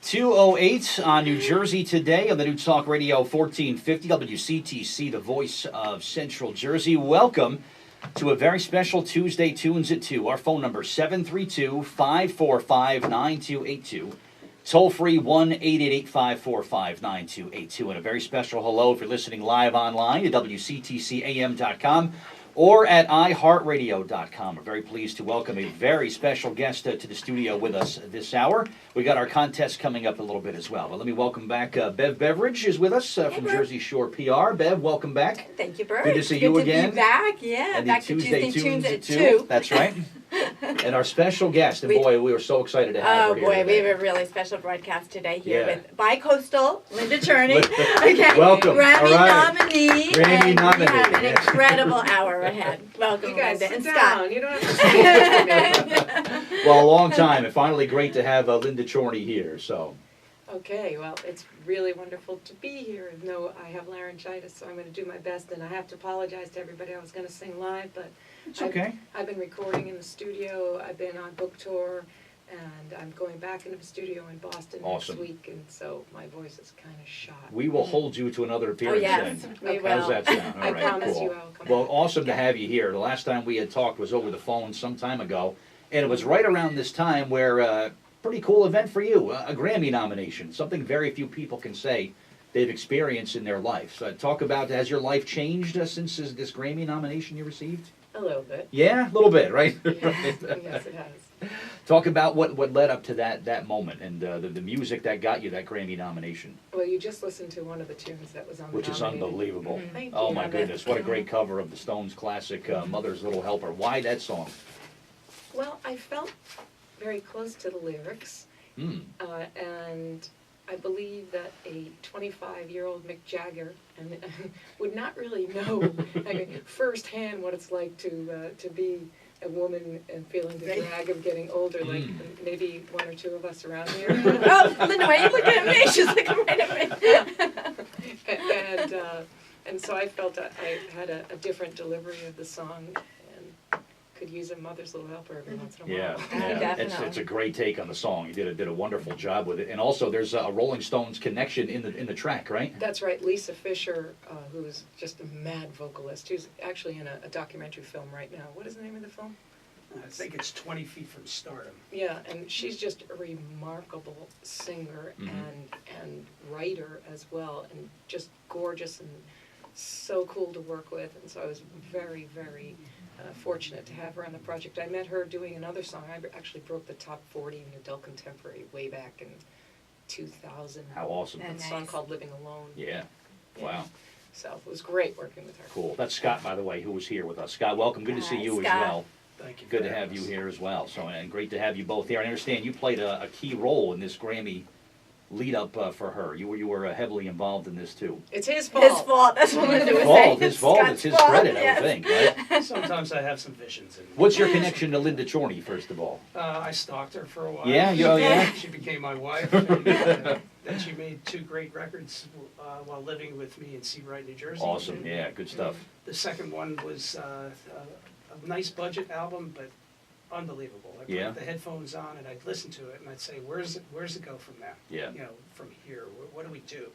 2:08 on New Jersey Today on the New Talk Radio 1450 WCTC, the voice of Central Jersey. Welcome to a very special Tuesday Tunes at 2. Our phone number 732-545-9282. Toll free 1-888-545-9282. And a very special hello if you're listening live online at WCTCAM.com or at iHeartRadio.com. We're very pleased to welcome a very special guest to the studio with us this hour. We got our contest coming up a little bit as well. But let me welcome back Bev Beveridge is with us from Jersey Shore PR. Bev, welcome back. Thank you, Bert. Good to see you again. Good to be back, yeah. And back the to Tuesday Tunes at 2. That's right. And our special guest, and boy, we were so excited to have her here we today. have a really special broadcast today here Yeah. with bi-coastal Linda Chorney. Okay. Welcome. Grammy All right. nominee. Grammy and nominee, we have an yes. incredible hour ahead. Welcome, You guys Linda. sit And down. Scott. You don't have to sit. Well, a long time, and finally great to have Linda Chorney here. So, Okay, well, it's really wonderful to be here. No, I have laryngitis, so I'm going to do my best, and I have to apologize to everybody. I was going to sing live, but it's okay. I've been recording in the studio. I've been on book tour, and I'm going back into the studio in Boston Awesome. next week, and so my voice is kind of shot. We will hold you to another appearance yes, then. we How's will. that sound? All I right, promise cool. you I will come Well, back. awesome to have you here. The last time we had talked was over the phone some time ago, and it was right around this time where pretty cool event for you, a Grammy nomination, something very few people can say they've experienced in their life. So talk about, has your life changed since this Grammy nomination you received? A little bit. Yeah, a little bit, right? Yes, it has. Talk about what led up to that moment and the music that got you that Grammy nomination, Well, you just listened to one of the tunes that was on the which is nominated. unbelievable. Mhm. Thank Oh you. my goodness, what a great cover of the Stones classic, Mother's Little Helper. Why that song? Well, I felt very close to the lyrics. Mm. And I believe that a 25-year-old Mick Jagger would not really know firsthand what it's like to be a woman and feeling the drag of getting older, like maybe one or two of us around here. Oh, Linda, why are you looking at me? She's looking right at me. And so I felt I had a different delivery of the song and could use a Mother's Little Helper every once in a while. Yeah, Definitely. it's a great take on the song. You did a wonderful job with it, and also there's a Rolling Stones connection in the track, right? That's right. Lisa Fisher, who's just a mad vocalist, who's actually in a documentary film right now. What is the name of the film? I think it's 20 Feet from Stardom. Yeah, and she's just a remarkable singer and writer as well, and just gorgeous and so cool to work with. And so I was very, very fortunate to have her on the project. I met her doing another song. I actually broke the top 40 in adult contemporary way back in 2000. How awesome. A song called Living Alone. Yeah. Wow. So it was great working with her. Cool. That's Scott, by the way, who was here with us. Scott, welcome. Good to see Hi, you as Scott. well. Thank you. Good for to have having you us. here as well. So, and great to have you both here. I understand you played a key role in this Grammy lead up for her. You were heavily involved in this too. It's his fault. His fault. That's what Linda was saying. His fault. Scott's It's his fault, credit, yes. I would think, right? Sometimes I have some visions. And What's your connection to Linda Chorney, first of all? I stalked her for a while. Yeah, yeah. She became my wife. And, then she made 2 great records while living with me in Seabright, New Jersey. Awesome. And Yeah, good stuff. The second one was a nice budget album, but unbelievable. I Yeah. put the headphones on and I'd listen to it and I'd say, where's it go from now? Yeah. You know, from here, what do we do?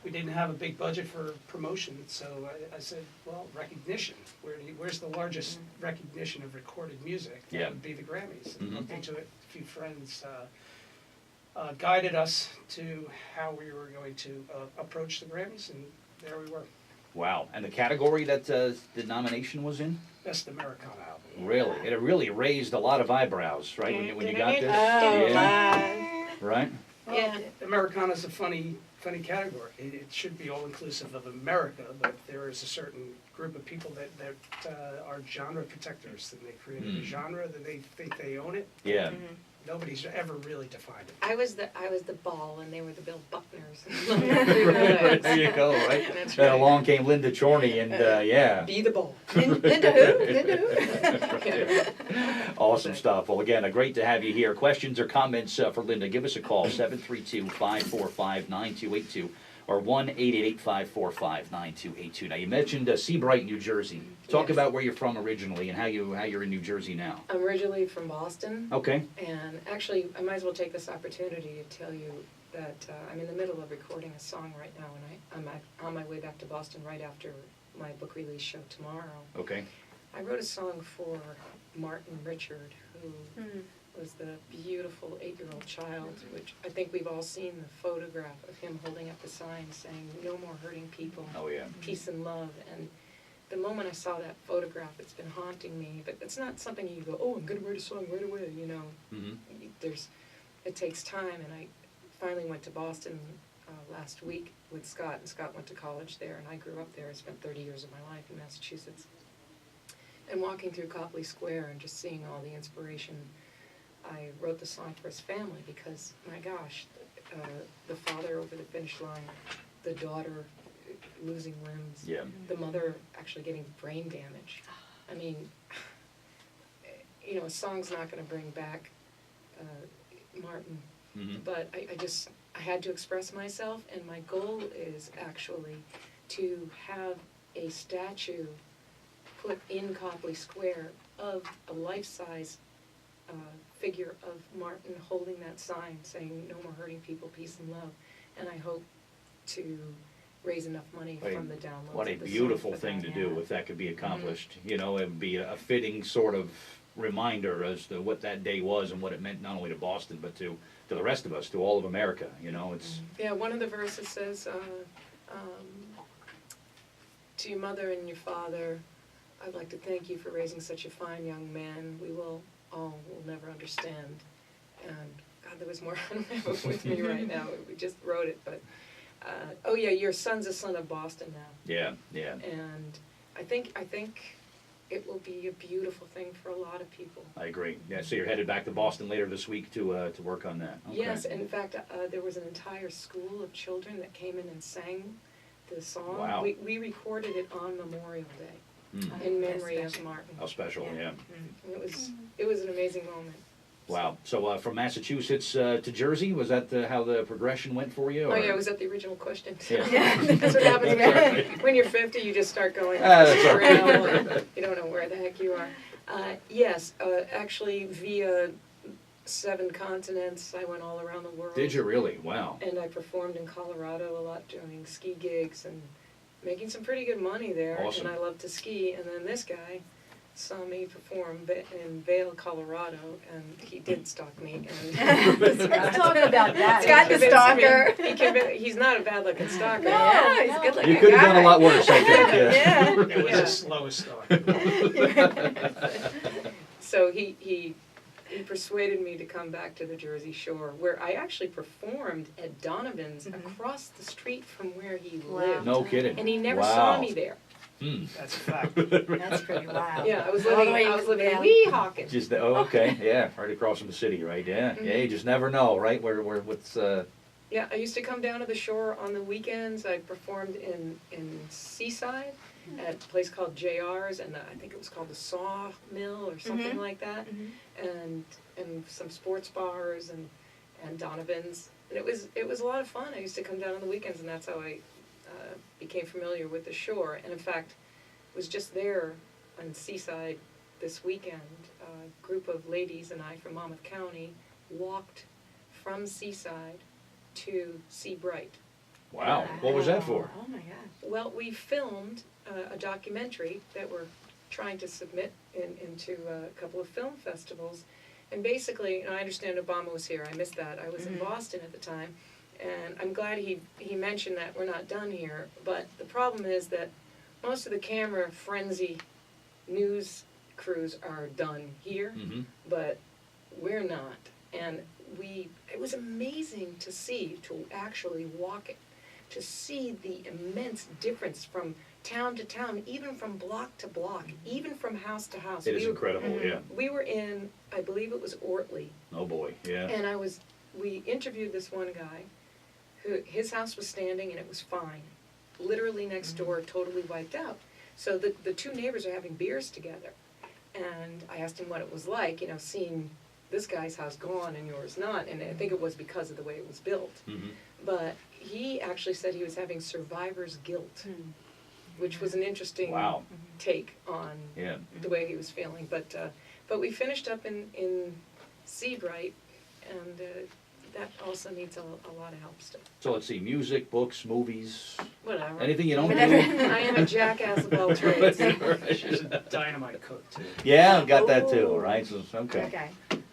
We didn't have a big budget for promotion, so I said, well, recognition. Where's the largest recognition of recorded music? That Yeah. would be the Grammys. Mhm. Looked into it. A few friends guided us to how we were going to approach the Grammys, and there we were. Wow. And the category that the nomination was in? Best Americana album. Really? It really raised a lot of eyebrows, right, when you got this? Oh, Yeah. Right? Yeah. Americana's a funny category. It should be all-inclusive of America, but there is a certain group of people that are genre protectors, and they created a genre that they think they own it. Yeah. Nobody's ever really defined it. I was the ball, and they were the Bill Buckners. There you go, right? That's Then right. along came Linda Chorney, and yeah. Be the ball. Linda who? Linda who? Awesome stuff. Well, again, great to have you here. Questions or comments for Linda, give us a call, 732-545-9282. or 1-888-545-9282. Now, you mentioned Seabright, New Jersey. Talk Yes. about where you're from originally and how you're in New Jersey now. I'm originally from Boston, Okay. and actually, I might as well take this opportunity to tell you that I'm in the middle of recording a song right now, and I'm on my way back to Boston right after my book release show tomorrow. Okay. I wrote a song for Martin Richard, who was the beautiful 8-year-old child, which I think we've all seen the photograph of him holding up the sign saying, "No more hurting people, Oh, yeah. peace and love." And the moment I saw that photograph, it's been haunting me. But it's not something you go, "Oh, I'm going to write a song right away," you know. It takes time, and I finally went to Boston last week with Scott, and Scott went to college there, and I grew up there. I spent 30 years of my life in Massachusetts. And walking through Copley Square and just seeing all the inspiration, I wrote the song for his family because, my gosh, the father over the finish line, the daughter losing limbs, Yeah. the mother actually getting brain damage. I mean, you know, a song's not going to bring back Martin, but I had to express myself, and my goal is actually to have a statue put in Copley Square of a life-size figure of Martin holding that sign saying, "No more hurting people, peace and love." And I hope to raise enough money from the downloads. What a of the beautiful song for thing that. to do if that could be accomplished. You know, it would be a fitting sort of reminder as to what that day was and what it meant not only to Boston but to the rest of us, to all of America. You know, it's Yeah, one of the verses says, "To your mother and your father, I'd like to thank you for raising such a fine young man. We will never understand." And God, there was more. I don't have it with me right now. We just wrote it, but oh yeah, your son's a son of Boston now, yeah. and I think it will be a beautiful thing for a lot of people. I agree. Yeah, so you're headed back to Boston later this week to work on that. Okay. Yes, and in fact, there was an entire school of children that came in and sang the song. Wow. We recorded it on Memorial Day Mm. in memory of Martin. How special, yeah. And it was an amazing moment. Wow. So from Massachusetts to Jersey, was that how the progression went for you? Oh or- yeah, was that the original question? Yeah. That's what happens when you're 50. You just start going That's all right. around. You don't know where the heck you are. Yes, actually via 7 continents, I went all around the world. Did you really? Wow. And I performed in Colorado a lot doing ski gigs and making some pretty good money there. Awesome. And I love to ski. And then this guy saw me perform in Vail, Colorado, and he did stalk me. And Let's talk about that. Scott the convinced me- he's not a bad-looking stalker. No, he's a good looking You could have done a guy. lot worse, I think. Yeah. Yeah. It was Yeah. a slow start. So he persuaded me to come back to the Jersey Shore, where I actually performed at Donovan's across the street from where he lived. No kidding. And he never Wow. saw me there. Hmm. That's a fact. That's pretty wild. Yeah, I was All the living way in down. Weehawken. Just okay, yeah, right across from the city, right? Yeah, yeah. You just never know, right? Where what's Yeah, I used to come down to the shore on the weekends. I performed in Seaside at a place called JR's, and I think it was called the Sawmill or something like that, and some sports bars and Donovan's, and it was a lot of fun. I used to come down on the weekends, and that's how I became familiar with the shore. And in fact, was just there on Seaside this weekend. A group of ladies and I from Monmouth County walked from Seaside to see Bright. wow. What was that for? Oh my God. Well, we filmed a documentary that we're trying to submit into a couple of film festivals. And basically, and I understand Obama was here. I missed that. I was in Boston at the time. And I'm glad he mentioned that we're not done here. But the problem is that most of the camera frenzy news crews are done here, but we're not. And it was amazing to see, to actually walk it, to see the immense difference from town to town, even from block to block, even from house to house. It is incredible, yeah. We were in, I believe it was Ortley, Oh boy, yeah. and we interviewed this one guy who, his house was standing and it was fine. Literally next door, totally wiped out. So the 2 neighbors are having beers together. And I asked him what it was like, seeing this guy's house gone and yours not, and I think it was because of the way it was built. Mhm. But he actually said he was having survivor's guilt, which was an interesting Wow. take on Yeah. the way he was feeling. But we finished up in Seabright, and that also needs a lot of help still. So let's see, music, books, movies, Whatever. anything you don't Whatever. do? I am a jackass of all trades. She's a dynamite cook too. Yeah, got that too, Oh. right? So, okay. Okay.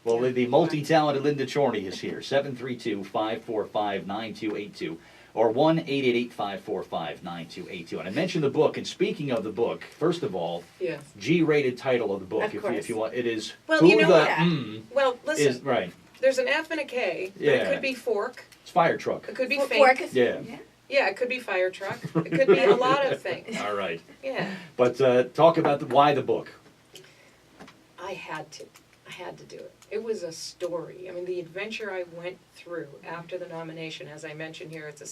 Well, the multi-talented Linda Chorney is here, 732-545-9282, or 1-888-545-9282. And I mentioned the book, and speaking of the book, first of all, Yes. G-rated title of the book, Of if course. you want. It is Well, Who you know the what? Well, listen, is, right, there's an F and a K, but Yeah. it could be fork, it's fire truck. it could be Fork fink. is- Yeah. Yeah, it could be fire truck. It could be a lot of things. All right. Yeah. But talk about why the book. I had to do it. It was a story. I mean, the adventure I went through after the nomination, as I mentioned here, it's a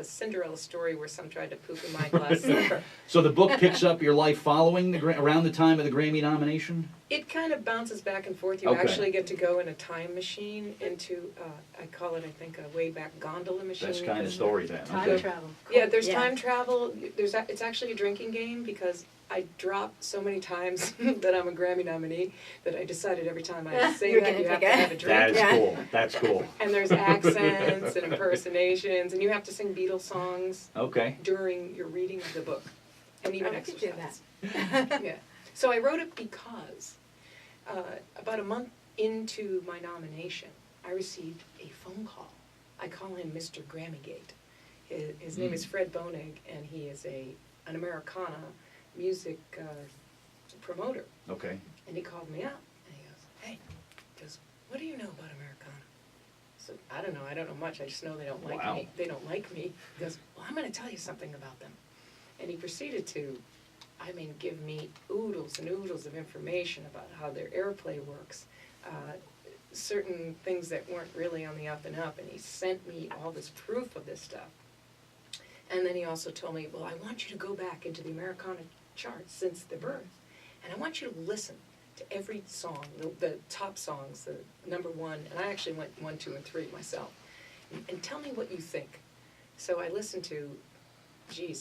Cinderella story where some tried to poop in my glass slipper. So the book picks up your life following around the time of the Grammy nomination? It kind of bounces back and forth. You Okay. actually get to go in a time machine into, I call it, I think, a way back gondola machine. That's kind of story then. Time Okay. travel. Yeah, there's Yeah. time travel. It's actually a drinking game because I dropped so many times that I'm a Grammy nominee that I decided every time I say You're that gonna you have take to it. have a drink. That is Yeah. cool. That's cool. And there's accents and impersonations, and you have to sing Beatles songs Okay. during your reading of the book, and even I could do exercise. Yeah. So I wrote it because about a month into my nomination, I received a phone call. I call him Mr. Grammygate. His name is Fred Bonig, and he is an Americana music promoter. Okay. And he called me up, and he goes, "Hey," he goes, "what do you know about Americana?" So I don't know much. I just know they don't like Wow. me. They don't like me. He goes, "Well, I'm going to tell you something about them." And he proceeded to, give me oodles and oodles of information about how their airplay works, certain things that weren't really on the up and up, and he sent me all this proof of this stuff. And then he also told me, "Well, I want you to go back into the Americana charts since their birth, and I want you to listen to every song, the top songs, the number one," and I actually went 1, 2, and 3 myself, and tell me what you think. So I listened to,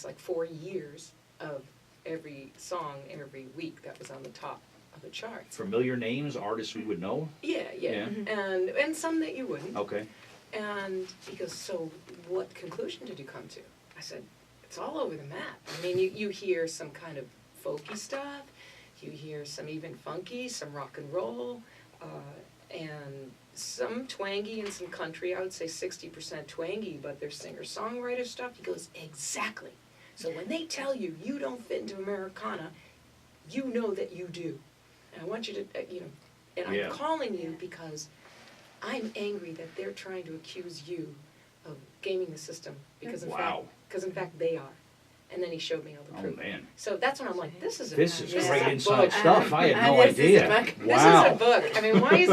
like 4 years of every song every week that was on the top of the charts. Familiar names, artists we would know? Yeah. Yeah. And some that you wouldn't. Okay. And he goes, "So what conclusion did you come to?" I said, "It's all over the map. I mean, you hear some kind of folky stuff, you hear some even funky, some rock and roll, and some twangy and some country. I would say 60% twangy, but there's singer-songwriter stuff." He goes, "Exactly. So when they tell you you don't fit into Americana, you know that you do. And I want you to, and I'm Yeah. calling you because I'm angry that they're trying to accuse you of gaming the system because Wow. in fact they are." And then he showed me all the Oh, proof. man. So that's when I'm like, this is This is great a inside book. stuff. I had no This is a idea. book. This Wow. is a book. I mean, why is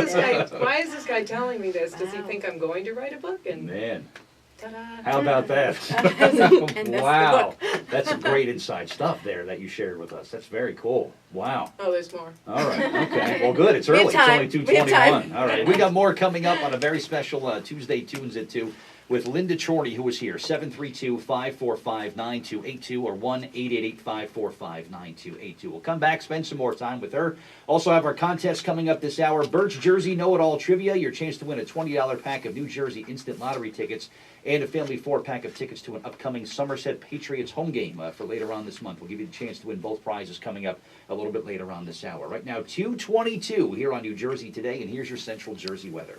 this guy telling me this? Does he Wow. think I'm going to write a book? And Man. ta-da. How about that? And that's the Wow. book. That's some great inside stuff there that you shared with us. That's very cool. Wow. Oh, there's more. All right. Okay. Well, good. It's We early. have It's time. only We have 2:21. time. All right. We got more coming up on a very special Tuesday Tunes at 2 with Linda Chorney, who is here. 732-545-9282 or 1-888-545-9282. We'll come back, spend some more time with her. Also have our contest coming up this hour. Bert's Jersey Know-It-All Trivia. Your chance to win a $20 pack of New Jersey Instant Lottery tickets and a family 4-pack of tickets to an upcoming Somerset Patriots home game for later on this month. We'll give you the chance to win both prizes coming up a little bit later on this hour. Right now, 2:22 here on New Jersey Today, and here's your Central Jersey weather.